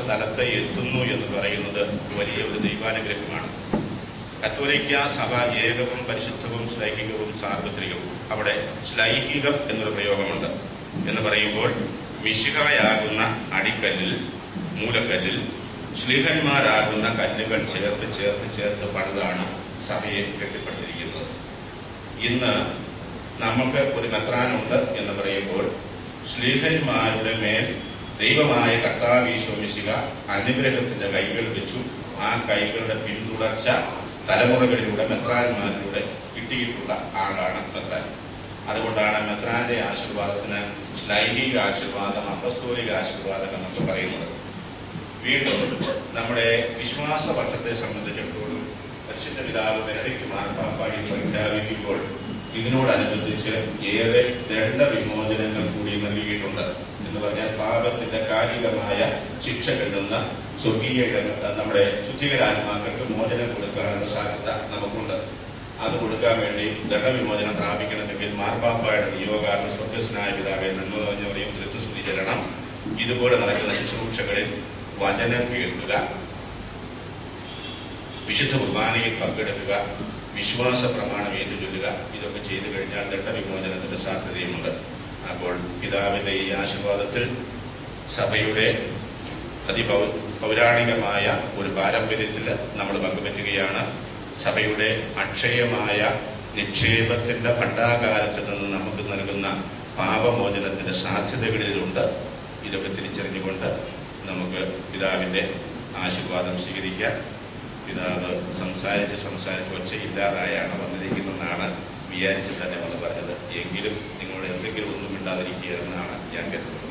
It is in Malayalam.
സ്ഥലത്ത് എത്തുന്നു എന്ന് പറയുന്നത് വലിയ ഒരു ദൈവാനുഗ്രഹമാണ്. കത്തോലിക്ക സഭ ഏകവും പരിശുദ്ധവും ശ്ലൈഹികവും സാർവത്രികവും. അവിടെ ശ്ലൈഹികം എന്നൊരു പ്രയോഗമുണ്ട്. എന്ന് പറയുമ്പോൾ മിശിഹായാകുന്ന അടിക്കല്ലിൽ, മൂലക്കല്ലിൽ ശ്ലീഹന്മാരാകുന്ന കല്ലുകൾ ചേർത്ത് ചേർത്ത് ചേർത്ത് പണിതാണ് സഭയെ കെട്ടിപ്പടുത്തിരിക്കുന്നത്. ഇന്ന് നമുക്ക് ഒരു മെത്രാനുണ്ട് എന്ന് പറയുമ്പോൾ ശ്ലീഹന്മാരുടെ മേൽ ദൈവമായ കർത്താവ് ഈശോ മിശിഹ അനുഗ്രഹത്തിന്റെ കൈകൾ വെച്ചു. ആ കൈകളുടെ പിന്തുടർച്ച തലമുറകളിലൂടെ മെത്രാന്മാരിലൂടെ കിട്ടിയിട്ടുള്ള ആളാണ് മെത്രാൻ. അതുകൊണ്ടാണ് മെത്രാന്റെ ആശീർവാദത്തിന് ശ്ലൈഹിക ആശീർവാദം, അപ്പസ്തോലിക ആശീർവാദം എന്നൊക്കെ പറയുന്നത്. വീണ്ടും നമ്മുടെ വിശ്വാസപക്ഷത്തെ സംബന്ധിച്ചിടത്തോളം പരിശുദ്ധ പിതാവ് ബെനഡിക്ട് മാർപ്പാപ്പായി പ്രഖ്യാപിക്കുമ്പോൾ ഇതിനോടനുബന്ധിച്ച് ഏറെ ദണ്ഡവിമോചനങ്ങൾ കൂടി നൽകിയിട്ടുണ്ട്. എന്ന് പറഞ്ഞാൽ പാപത്തിന്റെ കാലികമായ ശിക്ഷകളിൽ നിന്ന് സ്വർഗീയ നമ്മുടെ ശുദ്ധികരാത്മാക്കൾക്ക് മോചനം കൊടുക്കാനുള്ള സാധ്യത നമുക്കുണ്ട്. അത് കൊടുക്കാൻ വേണ്ടി ദണ്ഡവിമോചനം പ്രാപിക്കണമെങ്കിൽ മാർപ്പാപ്പായുടെ നിയോഗാരണം സ്വർഗസ്നായ പിതാവെ നന്മ നിറഞ്ഞവരെയും തൃത്വസ്തുതി ചെല്ലണം. ഇതുപോലെ നടക്കുന്ന ശുശ്രൂഷകളിൽ വചനം കേൾക്കുക, വിശുദ്ധ കുർബാനയിൽ പങ്കെടുക്കുക, വിശ്വാസ പ്രമാണം ഏറ്റുചൊല്ലുക. ഇതൊക്കെ ചെയ്തു കഴിഞ്ഞാൽ ദണ്ഡവിമോചനത്തിന്റെ സാധ്യതയുമുണ്ട്. അപ്പോൾ പിതാവിന്റെ ഈ ആശീർവാദത്തിൽ സഭയുടെ പൗരാണികമായ ഒരു പാരമ്പര്യത്തിൽ നമ്മൾ പങ്കുപറ്റുകയാണ്. സഭയുടെ അക്ഷയമായ നിക്ഷേപത്തിന്റെ ഭണ്ഡാകാരത്തിൽ നിന്ന് നമുക്ക് നൽകുന്ന പാപമോചനത്തിന്റെ സാധ്യതകളിലുണ്ട്. ഇതൊക്കെ തിരിച്ചറിഞ്ഞുകൊണ്ട് നമുക്ക് പിതാവിന്റെ ആശീർവാദം സ്വീകരിക്കാം. പിതാവ് സംസാരിച്ച് ഒച്ചയില്ലാതായാണ് വന്നിരിക്കുന്നതെന്നാണ് വിചാരിച്ച് തന്നെ വന്ന് പറഞ്ഞത്. എങ്കിലും നിങ്ങളോട് എന്തെങ്കിലും ഒന്നും മിണ്ടാതിരിക്കുക എന്നാണ് ഞാൻ കരുതുന്നത്.